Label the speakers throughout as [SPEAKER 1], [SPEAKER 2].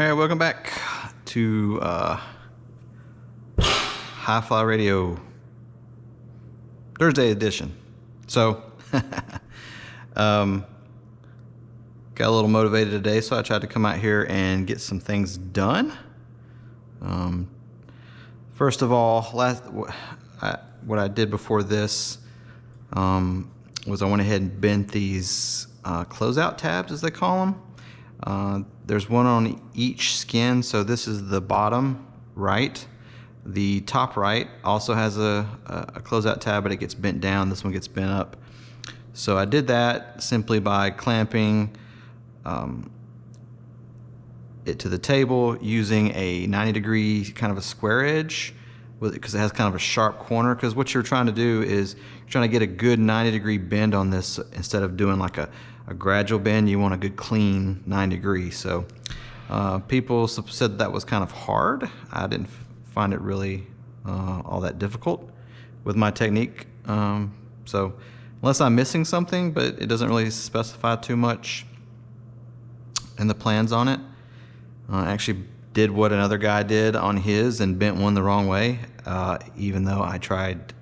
[SPEAKER 1] All right, welcome back to HiFly Radio Thursday edition. So, got a little motivated today, so I tried to come out here and get some things done. First of all, what I did before this was I went ahead and bent these closeout tabs, as they call them. There's one on each skin, so this is the bottom right. The top right also has a closeout tab, but it gets bent down. This one gets bent up. So I did that simply by clamping it to the table using a 90-degree kind of a square edge, because it has kind of a sharp corner. Because what you're trying to do is you're trying to get a good 90-degree bend on this instead of doing like a gradual bend. You want a good clean 90 degrees. So people said that was kind of hard. I didn't find it really all that difficult with my technique. So unless I'm missing something, but it doesn't really specify too much in the plans on it. I actually did what another guy did on his and bent one the wrong way, even though I tried.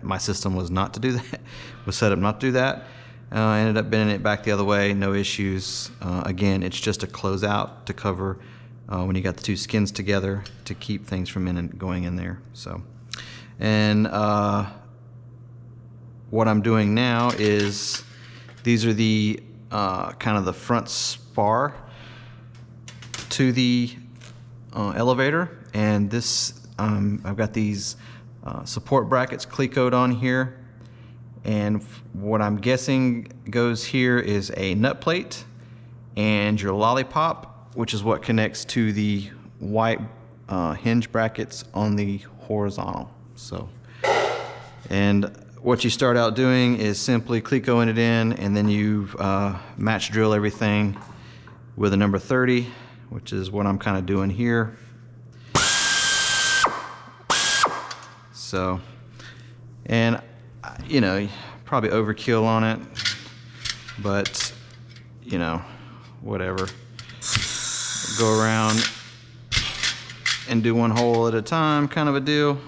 [SPEAKER 1] My system was not to do that, was set up not to do that. I ended up bending it back the other way, no issues. Again, it's just a closeout to cover when you got the two skins together to keep things from going in there. So, and what I'm doing now is these are the kind of the front spar to the elevator, and this I've got these support brackets clecoed on here. And what I'm guessing goes here is a nut plate and your lollipop, which is what connects to the white hinge brackets on the horizontal. So, and what you start out doing is simply clecoing it in, and then you match drill everything with a number 30, which is what I'm kind of doing here. So, and you know, probably overkill on it, but you know, whatever. Go around and do one hole at a time, kind of a deal.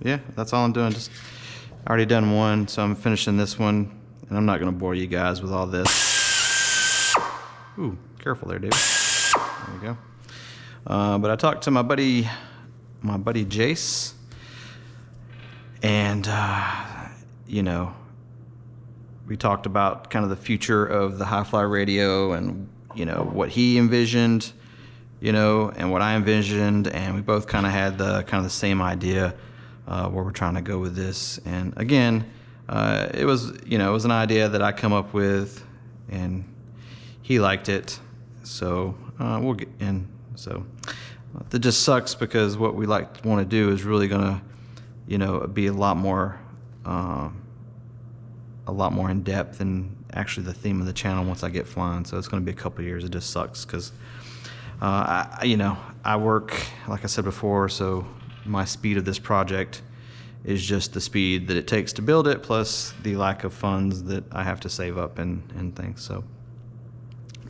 [SPEAKER 1] Yeah, that's all I'm doing. Just already done one, so I'm finishing this one, and I'm not gonna bore you guys with all this. Ooh, careful there, dude. There we go. But I talked to my buddy Jace, and you know, we talked about kind of the future of the HiFly radio, and you know what he envisioned, you know, and what I envisioned, and we both kind of had the same idea where we're trying to go with this. And again, it was an idea that I come up with, and he liked it, so we'll get in. So that just sucks, because what we want to do is really gonna, you know, be a lot more in depth and actually the theme of the channel once I get flying. So it's going to be a couple of years. It just sucks because I work, like I said before, so my speed of this project is just the speed that it takes to build it, plus the lack of funds that I have to save up and things. So,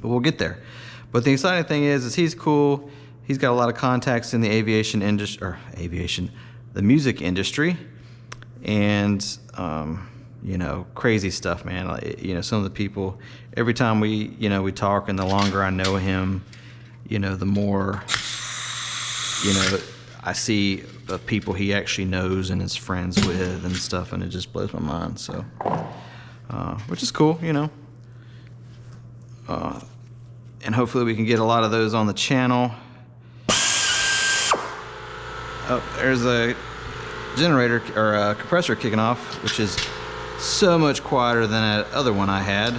[SPEAKER 1] but we'll get there. But the exciting thing is he's cool. He's got a lot of contacts in the aviation industry, the music industry, and you know, crazy stuff, man. You know, some of the people, every time we talk, and the longer I know him, you know, the more, you know, I see the people he actually knows and is friends with and stuff, and it just blows my mind. So, which is cool, you know. And hopefully we can get a lot of those on the channel. Oh, there's a generator or a compressor kicking off, which is so much quieter than that other one I had.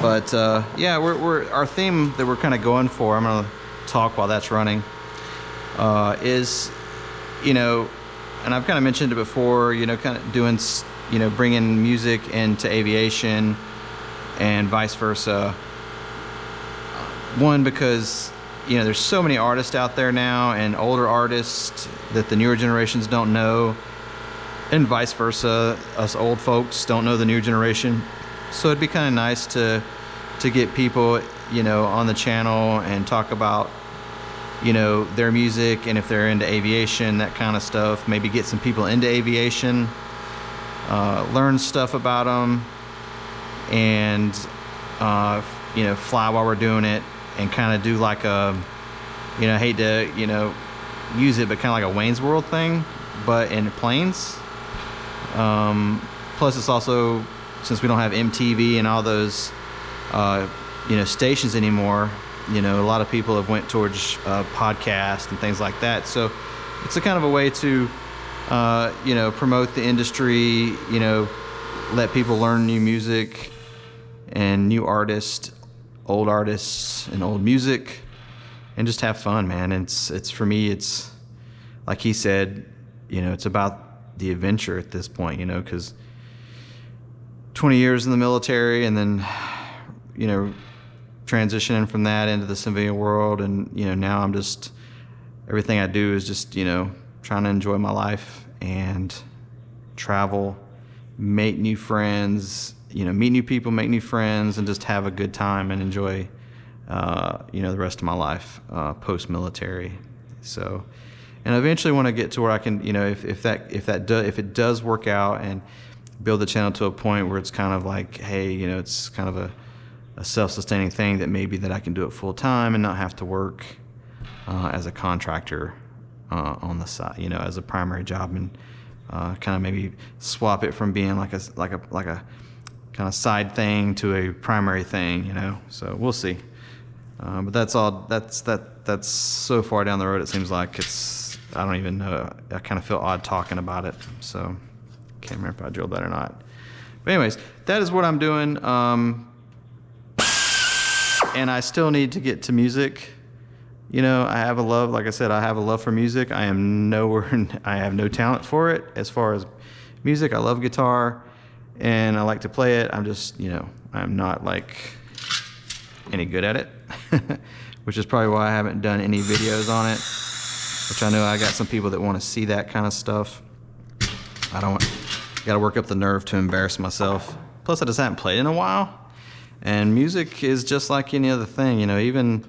[SPEAKER 1] But yeah, our theme that we're kind of going for, I'm gonna talk while that's running, is, you know, and I've kind of mentioned it before, you know, kind of doing, you know, bringing music into aviation and vice versa. One, because, you know, there's so many artists out there now, and older artists that the newer generations don't know, and vice versa. Us old folks don't know the new generation, so it'd be kind of nice to get people, you know, on the channel and talk about, you know, their music, and if they're into aviation, that kind of stuff. Maybe get some people into aviation, learn stuff about them, and you know, fly while we're doing it, and kind of do like a, you know, I hate to, you know, use it, but kind of like a Wayne's World thing, but in planes. Plus it's also, since we don't have MTV and all those you know, stations anymore, you know, a lot of people have went towards podcasts and things like that. So it's a kind of a way to you know, promote the industry, you know, let people learn new music and new artists, old artists and old music, and just have fun, man. It's for me, it's like he said, you know, it's about the adventure at this point, you know, because 20 years in the military, and then, you know, transitioning from that into the civilian world, and, you know, now I'm just, everything I do is just, you know, trying to enjoy my life and travel, make new friends, you know, meet new people, make new friends, and just have a good time and enjoy, you know, the rest of my life post-military. So, and I eventually want to get to where I can, you know, if it does work out, and build the channel to a point where it's kind of like, hey, you know, it's kind of a self-sustaining thing, that maybe that I can do it full time and not have to work as a contractor on the side, you know, as a primary job, and kind of maybe swap it from being like a kind of side thing to a primary thing, you know. So we'll see. But that's so far down the road. It seems like I don't even know. I kind of feel odd talking about it. So can't remember if I drilled that or not. But anyways, that is what I'm doing. And I still need to get to music. You know, I have a love, like I said, I have a love for music. I have no talent for it as far as music. I love guitar and I like to play it. I'm just, you know, I'm not like any good at it, which is probably why I haven't done any videos on it, which I know I got some people that want to see that kind of stuff. Got to work up the nerve to embarrass myself. Plus I just haven't played in a while. And music is just like any other thing, you know, even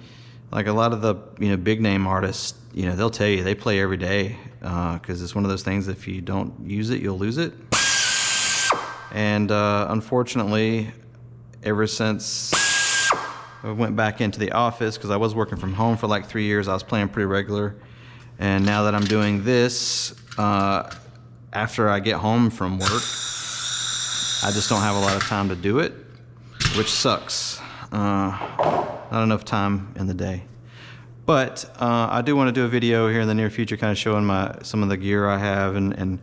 [SPEAKER 1] like a lot of the, you know, big name artists, you know, they'll tell you they play every day, because it's one of those things, if you don't use it, you'll lose it. And unfortunately, ever since I went back into the office, because I was working from home for like 3 years, I was playing pretty regular. And now that I'm doing this, after I get home from work, I just don't have a lot of time to do it, which sucks. Not enough time in the day. But I do want to do a video here in the near future, kind of showing some of the gear I have, and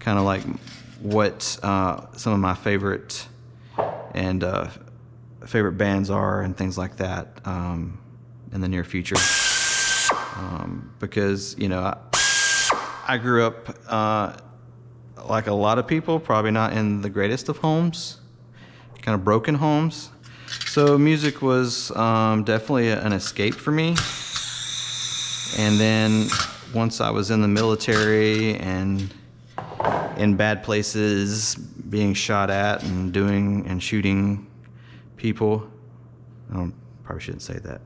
[SPEAKER 1] kind of like what some of my favorite bands are and things like that in the near future. Because, you know, I grew up like a lot of people, probably not in the greatest of homes, kind of broken homes. So music was definitely an escape for me. And then once I was in the military and in bad places, being shot at and doing and shooting people, probably shouldn't say that.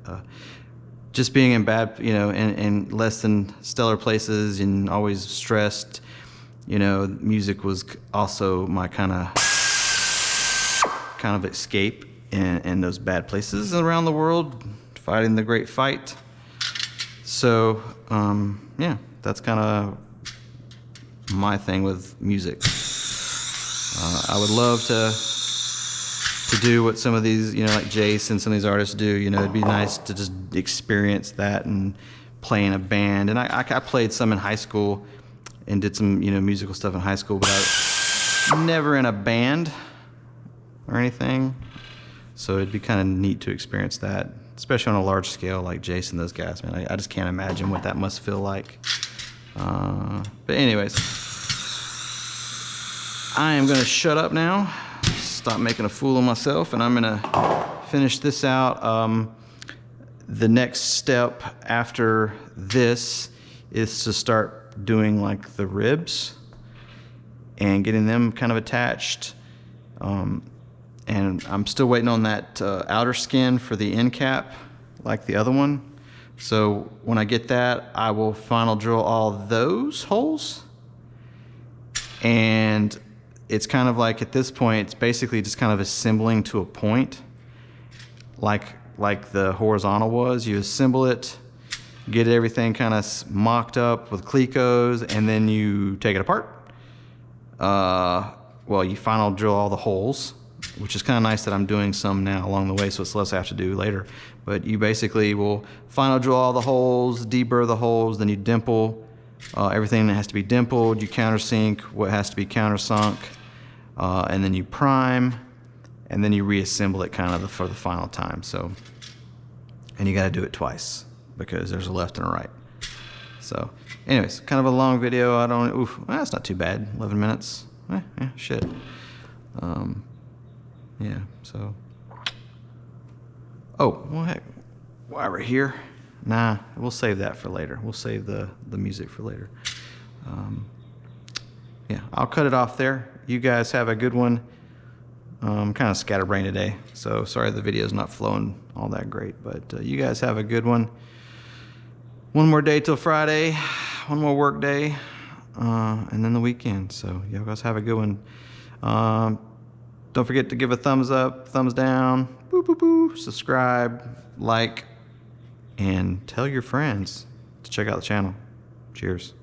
[SPEAKER 1] Just being in bad, you know, in less than stellar places and always stressed, you know, music was also my kind of escape in those bad places around the world, fighting the great fight. So, yeah, that's kind of my thing with music. I would love to do what some of these, you know, like Jace and some of these artists do. You know, it'd be nice to just experience that and play in a band. And I played some in high school and did some, you know, musical stuff in high school, but I never in a band or anything. So it'd be kind of neat to experience that, especially on a large scale like Jace and those guys, man. I just can't imagine what that must feel like. But anyways, I am going to shut up now, stop making a fool of myself, and I'm going to finish this out. The next step after this is to start doing like the ribs. and getting them kind of attached. And I'm still waiting on that outer skin for the end cap, like the other one. So when I get that, I will final drill all those holes. And it's kind of like, at this point, it's basically just kind of assembling to a point, like the horizontal was. You assemble it, get everything kind of mocked up with Clecos, and then you take it apart. Well, you final drill all the holes, which is kind of nice that I'm doing some now along the way, so it's less I have to do later. But you basically will final drill all the holes, deburr the holes, then you dimple everything that has to be dimpled. You countersink what has to be countersunk, and then you prime, and then you reassemble it kind of for the final time. So, and you got to do it twice because there's a left and a right. So, anyways, kind of a long video. Well, that's not too bad. 11 minutes. Yeah, shit. Yeah, so. Oh, well, heck, while we're here, nah, we'll save that for later. We'll save the music for later. Yeah, I'll cut it off there. You guys have a good one. I'm kind of scatterbrained today, so sorry the video's not flowing all that great, but you guys have a good one. One more day till Friday, one more work day, and then the weekend. So you guys have a good one. Don't forget to give a thumbs up, thumbs down, boo, boo, boo, subscribe, like, and tell your friends to check out the channel. Cheers.